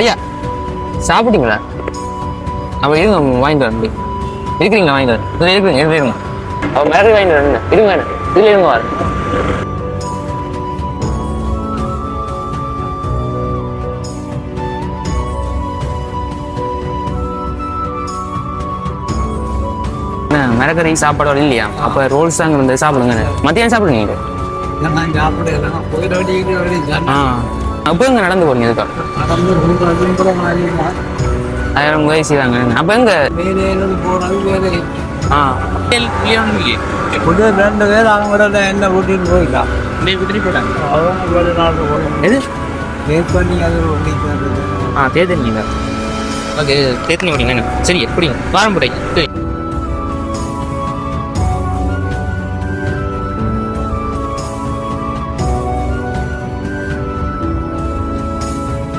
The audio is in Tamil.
ஐயா சாப்பிட்டீங்களா? அப்போ இருங்க வாங்கிட்டு வரேன். இருக்கிறீங்களா? வாங்கிட்டு வரேன். இதில் இருக்குங்க இருங்க. அப்போ மிளகு வாங்கிட்டு வரேன். இருங்க இதில் இருங்க வரேன். மிளகறி சாப்பாடு இல்லையா? அப்போ ரோல்ஸ் அங்கே இருந்து சாப்பிடுங்க. மத்தியானம் சாப்பிடுங்க. அப்போ எங்க நடந்து போறீங்க? இதுக்காக 1000 முயற்சி செய்வாங்க. அப்போ எங்க ரெண்டு பேர் அவங்க என்ன கூட்டிட்டு போயிடலாம். தேர்தல் ஓகே தேர்தல் ஓடிங்க. சரி எப்படிங்க வாரம் போய்